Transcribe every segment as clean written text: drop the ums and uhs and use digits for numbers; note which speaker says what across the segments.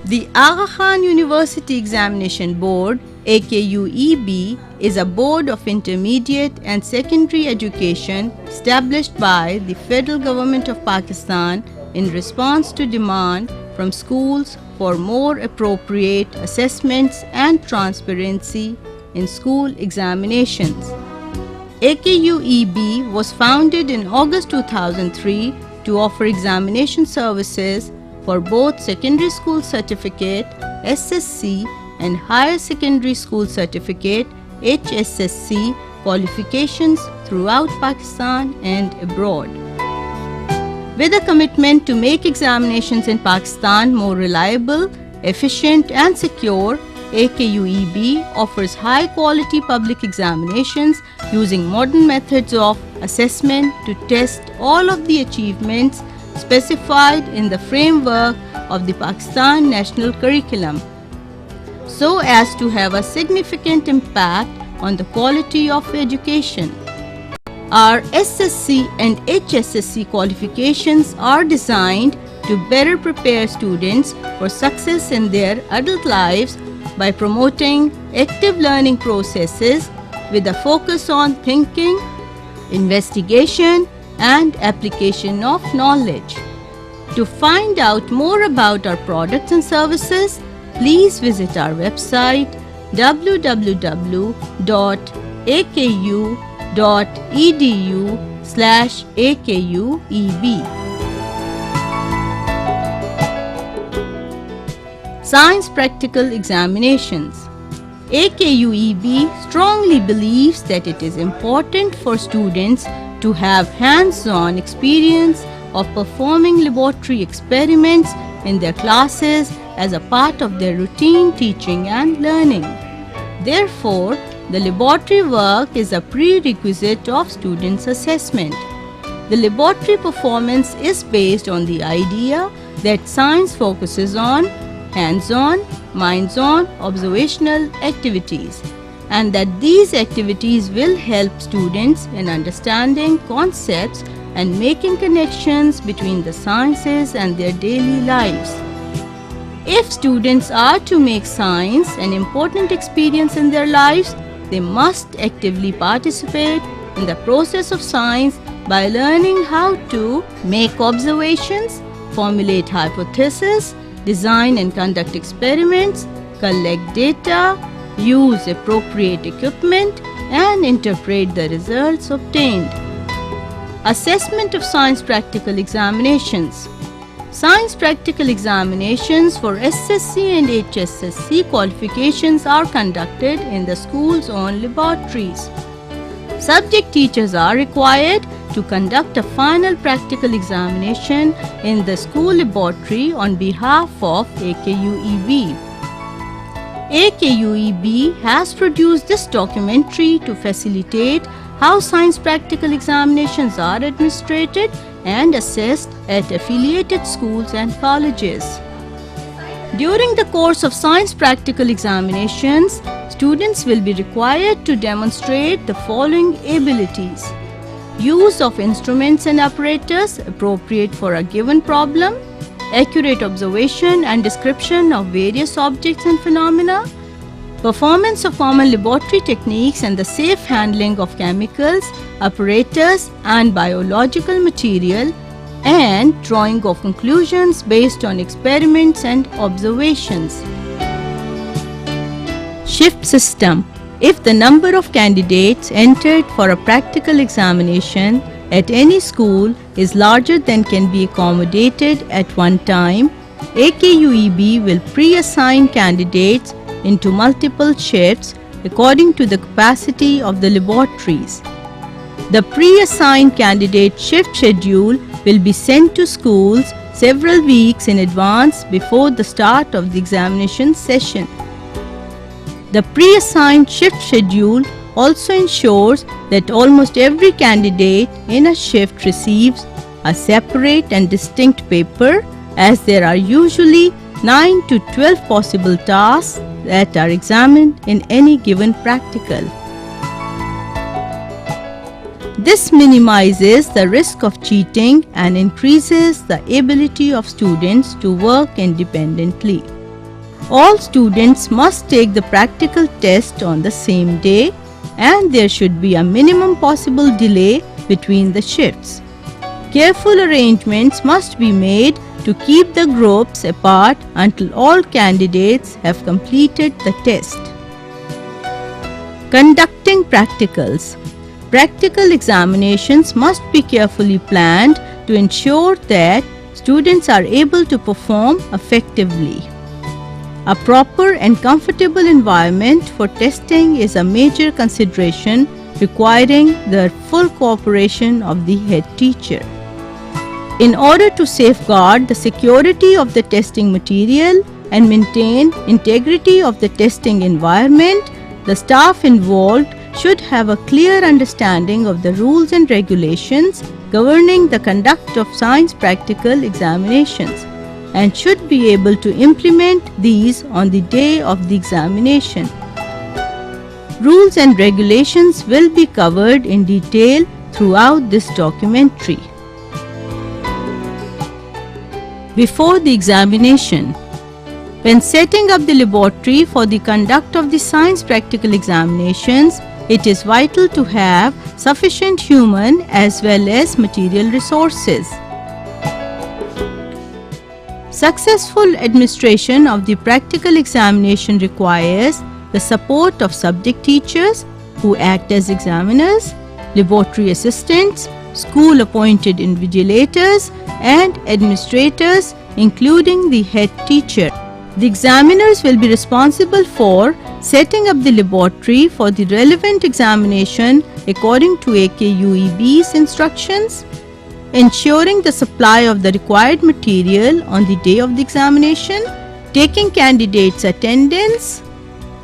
Speaker 1: The Aga Khan University Examination Board, AKUEB, is a board of intermediate and secondary education established by the Federal Government of Pakistan in response to demand from schools for more appropriate assessments and transparency in school examinations. AKUEB was founded in August 2003 to offer examination services for both secondary school certificate SSC and higher secondary school certificate HSSC qualifications throughout Pakistan and abroad. With a commitment to make examinations in Pakistan more reliable, efficient and secure, AKUEB offers high-quality public examinations using modern methods of assessment to test all of the achievements specified in the framework of the Pakistan National Curriculum, so as to have a significant impact on the quality of education. Our SSC and HSSC qualifications are designed to better prepare students for success in their adult lives by promoting active learning processes with a focus on thinking, investigation, and application of knowledge. To find out more about our products and services, please visit our website www.aku.edu/AKUEB. Science Practical Examinations. AKUEB strongly believes that it is important for students to have hands-on experience of performing laboratory experiments in their classes as a part of their routine teaching and learning. Therefore, the laboratory work is a prerequisite of students' assessment. The laboratory performance is based on the idea that science focuses on hands-on, minds-on observational activities, and that these activities will help students in understanding concepts and making connections between the sciences and their daily lives. If students are to make science an important experience in their lives, they must actively participate in the process of science by learning how to make observations, formulate hypotheses, design and conduct experiments, collect data, use appropriate equipment, and interpret the results obtained. Assessment of Science Practical Examinations. Science Practical Examinations for SSC and HSSC qualifications are conducted in the school's own laboratories. Subject teachers are required to conduct a final practical examination in the school laboratory on behalf of AKUEB. AKUEB has produced this documentary to facilitate how science practical examinations are administered and assessed at affiliated schools and colleges. During the course of science practical examinations, students will be required to demonstrate the following abilities: use of instruments and apparatus appropriate for a given problem, accurate observation and description of various objects and phenomena, performance of common laboratory techniques and the safe handling of chemicals, apparatus and biological material, and drawing of conclusions based on experiments and observations. Shift system. If the number of candidates entered for a practical examination at any school is larger than can be accommodated at one time, AKUEB will pre-assign candidates into multiple shifts according to the capacity of the laboratories. The pre-assigned candidate shift schedule will be sent to schools several weeks in advance before the start of the examination session. The pre-assigned shift schedule also ensures that almost every candidate in a shift receives a separate and distinct paper, as there are usually 9 to 12 possible tasks that are examined in any given practical. This minimizes the risk of cheating and increases the ability of students to work independently. All students must take the practical test on the same day, and there should be a minimum possible delay between the shifts. Careful arrangements must be made to keep the groups apart until all candidates have completed the test. Conducting practicals. Practical examinations must be carefully planned to ensure that students are able to perform effectively. A proper and comfortable environment for testing is a major consideration, requiring the full cooperation of the head teacher. In order to safeguard the security of the testing material and maintain integrity of the testing environment, the staff involved should have a clear understanding of the rules and regulations governing the conduct of science practical examinations and should be able to implement these on the day of the examination. Rules and regulations will be covered in detail throughout this documentary. Before the examination. When setting up the laboratory for the conduct of the science practical examinations, it is vital to have sufficient human as well as material resources. Successful administration of the practical examination requires the support of subject teachers who act as examiners, laboratory assistants, school-appointed invigilators, and administrators, including the head teacher. The examiners will be responsible for setting up the laboratory for the relevant examination according to AKUEB's instructions, ensuring the supply of the required material on the day of the examination, taking candidates' attendance,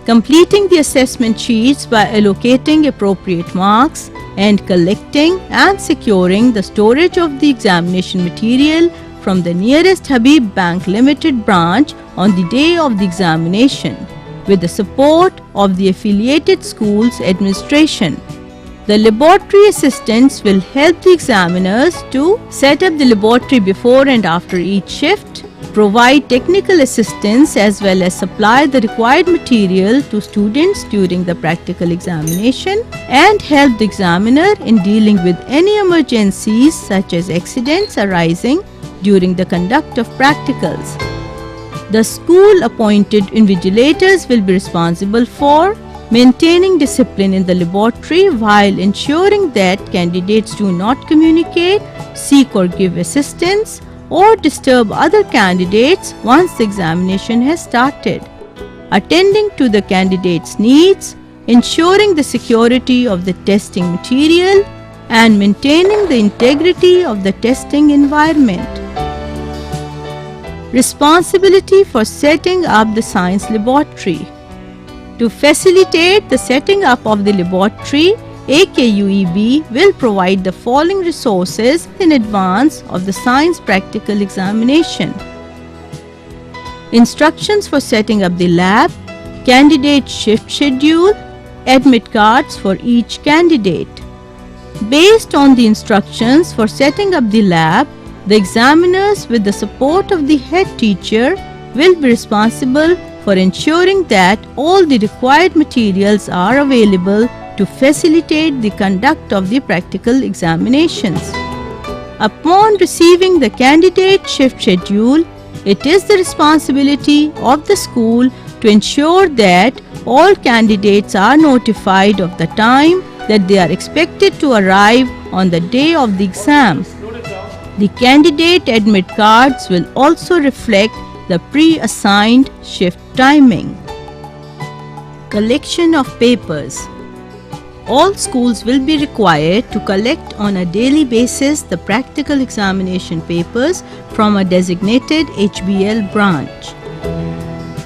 Speaker 1: completing the assessment sheets by allocating appropriate marks, and collecting and securing the storage of the examination material from the nearest Habib Bank Limited branch on the day of the examination, with the support of the affiliated school's administration. The laboratory assistants will help the examiners to set up the laboratory before and after each shift, provide technical assistance as well as supply the required material to students during the practical examination, and help the examiner in dealing with any emergencies such as accidents arising during the conduct of practicals. The school-appointed invigilators will be responsible for maintaining discipline in the laboratory while ensuring that candidates do not communicate, seek or give assistance, or disturb other candidates once the examination has started. Attending to the candidates' needs, ensuring the security of the testing material, and maintaining the integrity of the testing environment. Responsibility for setting up the science laboratory. To facilitate the setting up of the laboratory, AKUEB will provide the following resources in advance of the science practical examination: instructions for setting up the lab, candidate shift schedule, admit cards for each candidate. Based on the instructions for setting up the lab, the examiners, with the support of the head teacher, will be responsible for ensuring that all the required materials are available to facilitate the conduct of the practical examinations. Upon receiving the candidate shift schedule, it is the responsibility of the school to ensure that all candidates are notified of the time that they are expected to arrive on the day of the exam. The candidate admit cards will also reflect the pre-assigned shift timing. Collection of papers. All schools will be required to collect on a daily basis the practical examination papers from a designated HBL branch.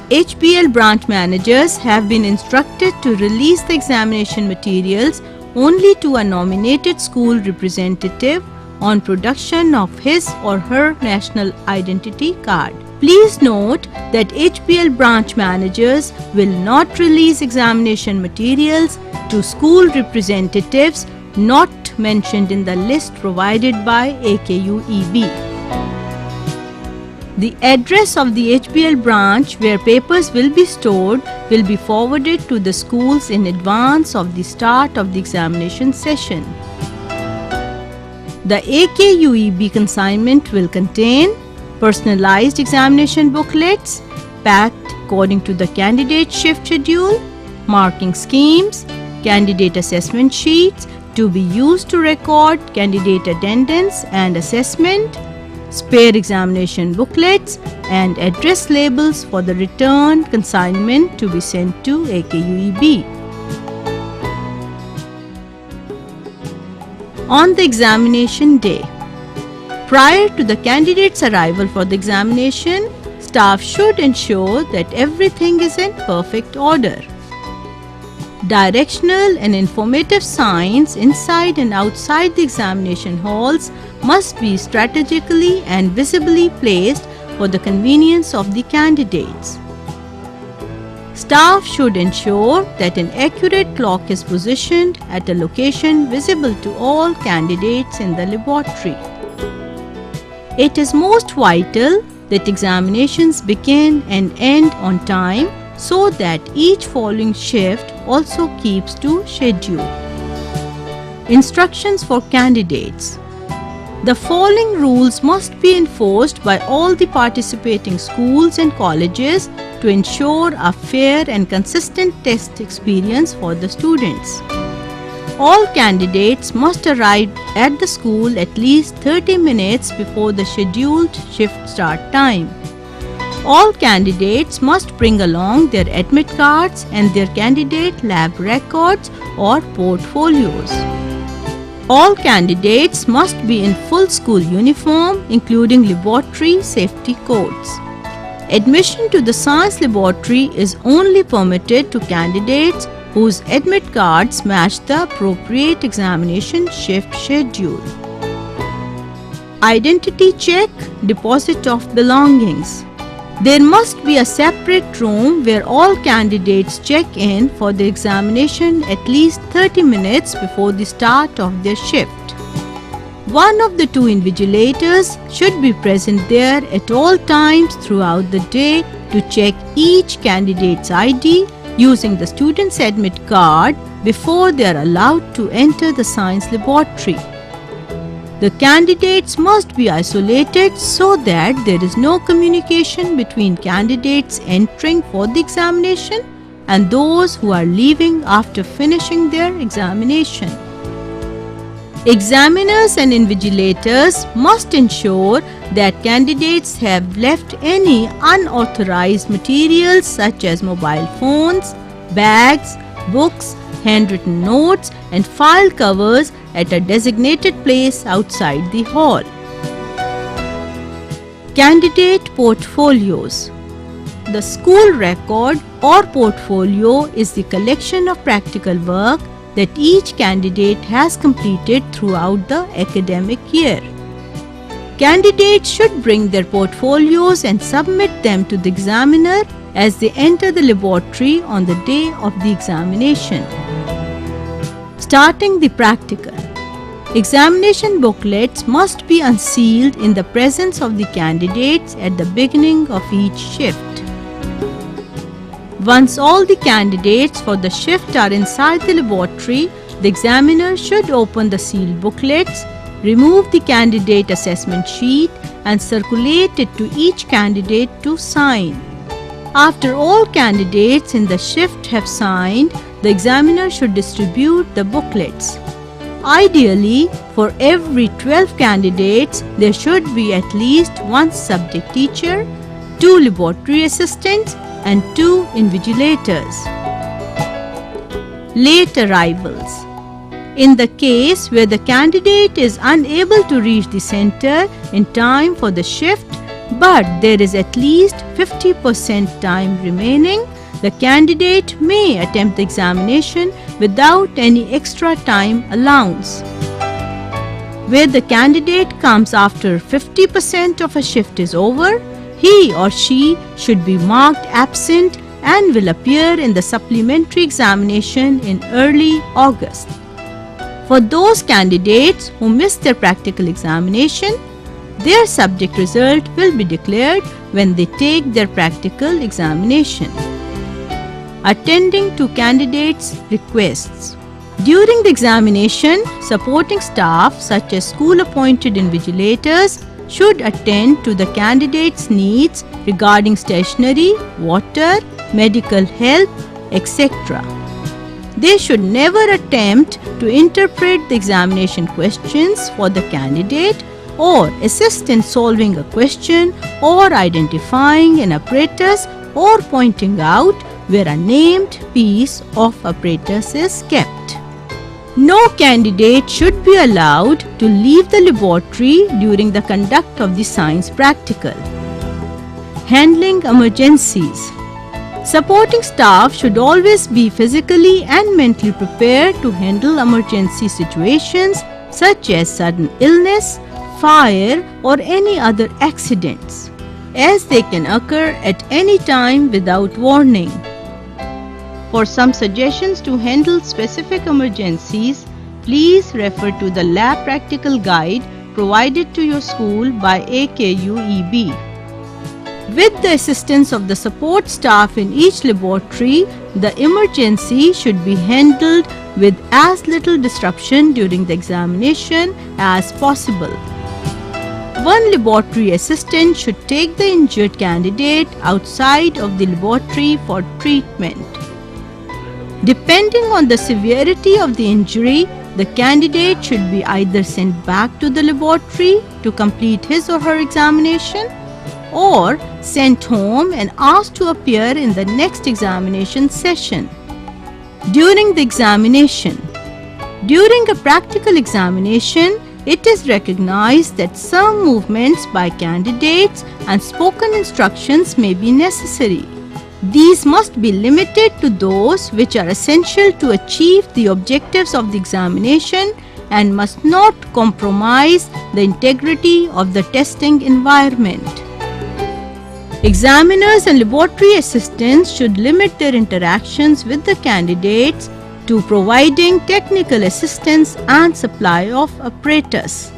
Speaker 1: HBL branch managers have been instructed to release the examination materials only to a nominated school representative on production of his or her national identity card. Please note that HBL branch managers will not release examination materials to school representatives not mentioned in the list provided by AKUEB. The address of the HBL branch where papers will be stored will be forwarded to the schools in advance of the start of the examination session. The AKUEB consignment will contain personalized examination booklets packed according to the candidate shift schedule, marking schemes, candidate assessment sheets to be used to record candidate attendance and assessment, spare examination booklets, and address labels for the returned consignment to be sent to AKUEB. On the examination day, prior to the candidate's arrival for the examination, staff should ensure that everything is in perfect order. Directional and informative signs inside and outside the examination halls must be strategically and visibly placed for the convenience of the candidates. Staff should ensure that an accurate clock is positioned at a location visible to all candidates in the laboratory. It is most vital that examinations begin and end on time so that each following shift also keeps to schedule. Instructions for candidates. The following rules must be enforced by all the participating schools and colleges to ensure a fair and consistent test experience for the students. All candidates must arrive at the school at least 30 minutes before the scheduled shift start time. All candidates must bring along their admit cards and their candidate lab records or portfolios. All candidates must be in full school uniform, including laboratory safety coats. Admission to the science laboratory is only permitted to candidates whose admit cards match the appropriate examination shift schedule. Identity check, deposit of belongings. There must be a separate room where all candidates check in for the examination at least 30 minutes before the start of their shift. One of the two invigilators should be present there at all times throughout the day to check each candidate's ID using the student's admit card before they are allowed to enter the science laboratory. The candidates must be isolated so that there is no communication between candidates entering for the examination and those who are leaving after finishing their examination. Examiners and invigilators must ensure that candidates have left any unauthorized materials such as mobile phones, bags, books, handwritten notes, and file covers at a designated place outside the hall. Candidate portfolios. The school record or portfolio is the collection of practical work that each candidate has completed throughout the academic year. Candidates should bring their portfolios and submit them to the examiner as they enter the laboratory on the day of the examination. Starting the practical. Examination booklets must be unsealed in the presence of the candidates at the beginning of each shift. Once all the candidates for the shift are inside the laboratory, the examiner should open the sealed booklets, remove the candidate assessment sheet, and circulate it to each candidate to sign. After all candidates in the shift have signed, the examiner should distribute the booklets. Ideally, for every 12 candidates, there should be at least one subject teacher, 2 laboratory assistants, and 2 invigilators. Late arrivals. In the case where the candidate is unable to reach the center in time for the shift, but there is at least 50% time remaining, the candidate may attempt the examination without any extra time allowance. Where the candidate comes after 50% of a shift is over, he or she should be marked absent and will appear in the supplementary examination in early August. For those candidates who missed their practical examination, Their subject result will be declared when they take their practical examination. Attending to candidates' requests. During the examination, supporting staff such as school-appointed invigilators should attend to the candidates' needs regarding stationery, water, medical help, etc. They should never attempt to interpret the examination questions for the candidate or assist in solving a question or identifying an apparatus or pointing out where a named piece of apparatus is kept. No candidate should be allowed to leave the laboratory during the conduct of the science practical. Handling emergencies. Supporting staff should always be physically and mentally prepared to handle emergency situations such as sudden illness, fire, or any other accidents, as they can occur at any time without warning. For some suggestions to handle specific emergencies, please refer to the lab practical guide provided to your school by AKUEB. With the assistance of the support staff in each laboratory, the emergency should be handled with as little disruption during the examination as possible. One laboratory assistant should take the injured candidate outside of the laboratory for treatment. Depending on the severity of the injury, the candidate should be either sent back to the laboratory to complete his or her examination or sent home and asked to appear in the next examination session. During the examination. During a practical examination, it is recognized that some movements by candidates and spoken instructions may be necessary. These must be limited to those which are essential to achieve the objectives of the examination and must not compromise the integrity of the testing environment. Examiners and laboratory assistants should limit their interactions with the candidates to providing technical assistance and supply of apparatus.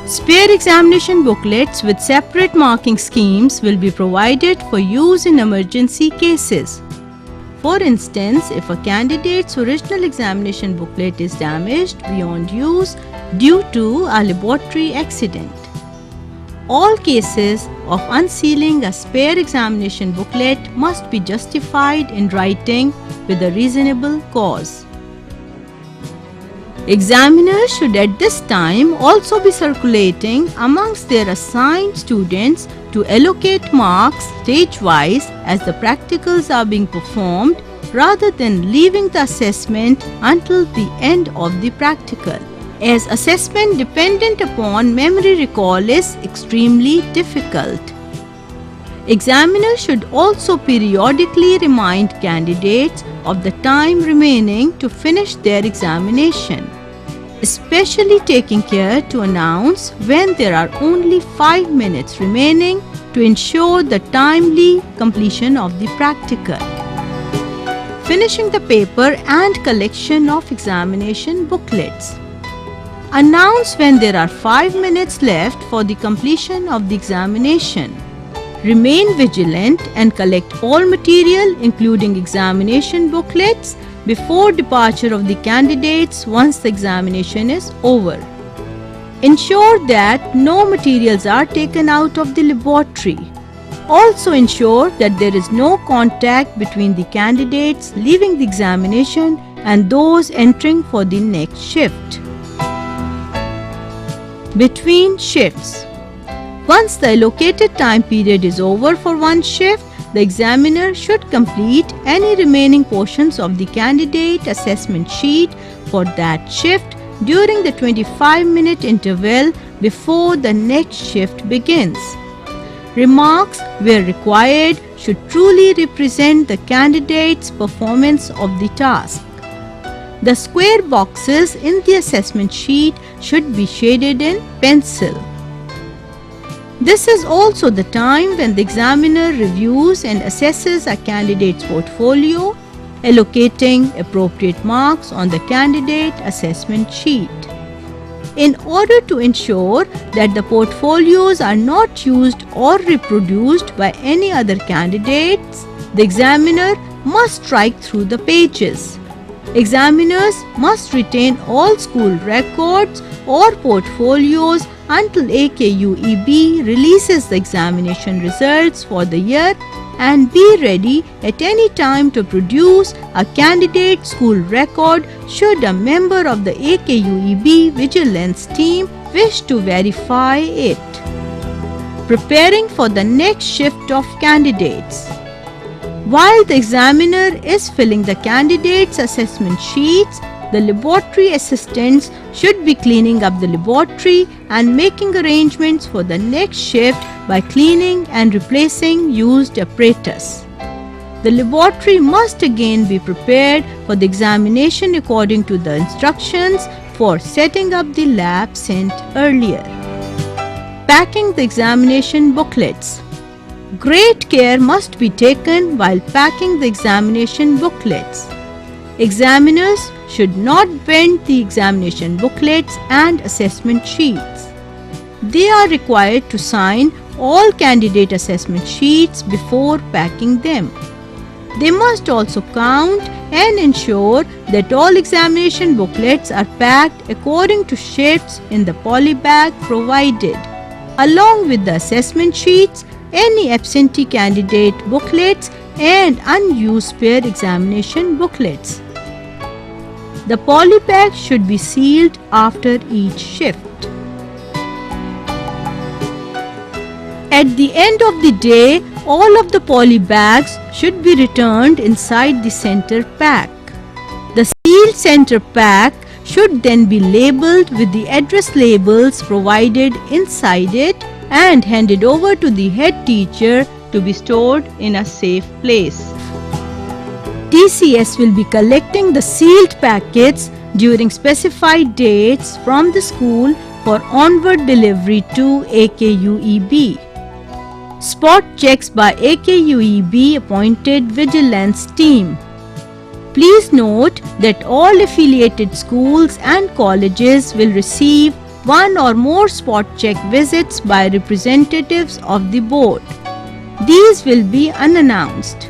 Speaker 1: Spare examination booklets with separate marking schemes will be provided for use in emergency cases. For instance, if a candidate's original examination booklet is damaged beyond use due to a laboratory accident. All cases of unsealing a spare examination booklet must be justified in writing with a reasonable cause. Examiners should at this time also be circulating amongst their assigned students to allocate marks stage-wise as the practicals are being performed rather than leaving the assessment until the end of the practical, as assessment dependent upon memory recall is extremely difficult. Examiners should also periodically remind candidates of the time remaining to finish their examination, especially taking care to announce when there are only 5 minutes remaining to ensure the timely completion of the practical. Finishing the paper and collection of examination booklets. Announce when there are 5 minutes left for the completion of the examination. Remain vigilant and collect all material including examination booklets before departure of the candidates once the examination is over. Ensure that no materials are taken out of the laboratory. Also ensure that there is no contact between the candidates leaving the examination and those entering for the next shift. Between shifts. Once the allocated time period is over for one shift, the examiner should complete any remaining portions of the candidate assessment sheet for that shift during the 25-minute interval before the next shift begins. Remarks, where required, should truly represent the candidate's performance of the task. The square boxes in the assessment sheet should be shaded in pencil. This is also the time when the examiner reviews and assesses a candidate's portfolio, allocating appropriate marks on the candidate assessment sheet. In order to ensure that the portfolios are not used or reproduced by any other candidates, the examiner must strike through the pages. Examiners must retain all school records or portfolios until AKUEB releases the examination results for the year and be ready at any time to produce a candidate school record should a member of the AKUEB vigilance team wish to verify it. Preparing for the next shift of candidates. While the examiner is filling the candidates' assessment sheets, the laboratory assistants should be cleaning up the laboratory and making arrangements for the next shift by cleaning and replacing used apparatus. The laboratory must again be prepared for the examination according to the instructions for setting up the lab sent earlier. Packing the examination booklets. Great care must be taken while packing the examination booklets. Examiners should not bend the examination booklets and assessment sheets. They are required to sign all candidate assessment sheets before packing them. They must also count and ensure that all examination booklets are packed according to shifts in the polybag provided. Along with the assessment sheets, any absentee candidate booklets and unused spare examination booklets. The polybag should be sealed after each shift. At the end of the day, all of the polybags should be returned inside the center pack. The sealed center pack should then be labeled with the address labels provided inside it and handed over to the head teacher to be stored in a safe place. TCS will be collecting the sealed packets during specified dates from the school for onward delivery to AKUEB. Spot checks by AKUEB appointed vigilance team. Please note that all affiliated schools and colleges will receive one or more spot check visits by representatives of the board. These will be unannounced.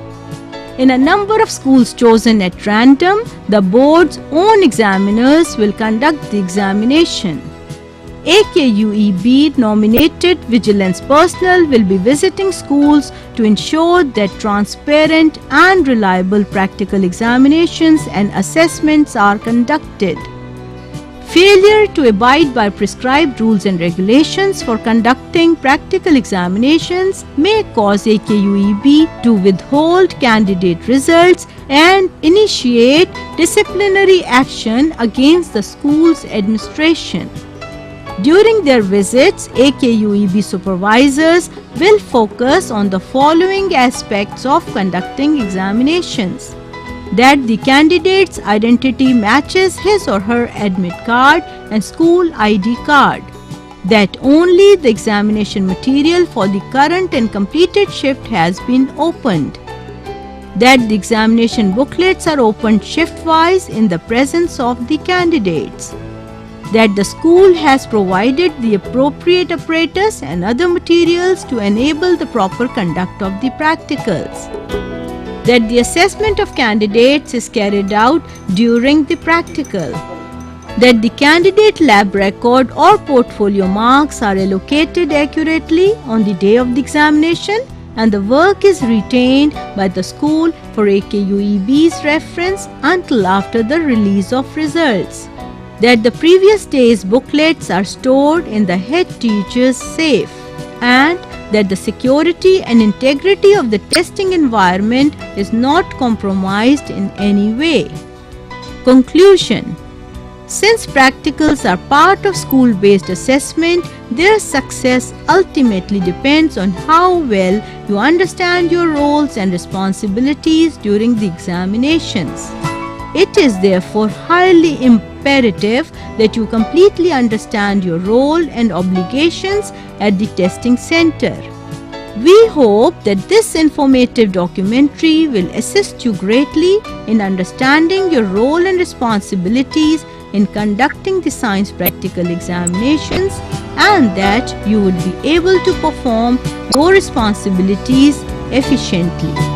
Speaker 1: In a number of schools chosen at random, the board's own examiners will conduct the examination. AKUEB nominated vigilance personnel will be visiting schools to ensure that transparent and reliable practical examinations and assessments are conducted. Failure to abide by prescribed rules and regulations for conducting practical examinations may cause AKUEB to withhold candidate results and initiate disciplinary action against the school's administration. During their visits, AKUEB supervisors will focus on the following aspects of conducting examinations: that the candidate's identity matches his or her admit card and school ID card, that only the examination material for the current and completed shift has been opened, that the examination booklets are opened shift-wise in the presence of the candidates, that the school has provided the appropriate apparatus and other materials to enable the proper conduct of the practicals, that the assessment of candidates is carried out during the practical, that the candidate lab record or portfolio marks are allocated accurately on the day of the examination and the work is retained by the school for AKUEB's reference until after the release of results, that the previous day's booklets are stored in the head teacher's safe, and that the security and integrity of the testing environment is not compromised in any way. Conclusion: since practicals are part of school-based assessment, their success ultimately depends on how well you understand your roles and responsibilities during the examinations. It is therefore highly imperative that you completely understand your role and obligations at the testing center. We hope that this informative documentary will assist you greatly in understanding your role and responsibilities in conducting the science practical examinations and that you would be able to perform your responsibilities efficiently.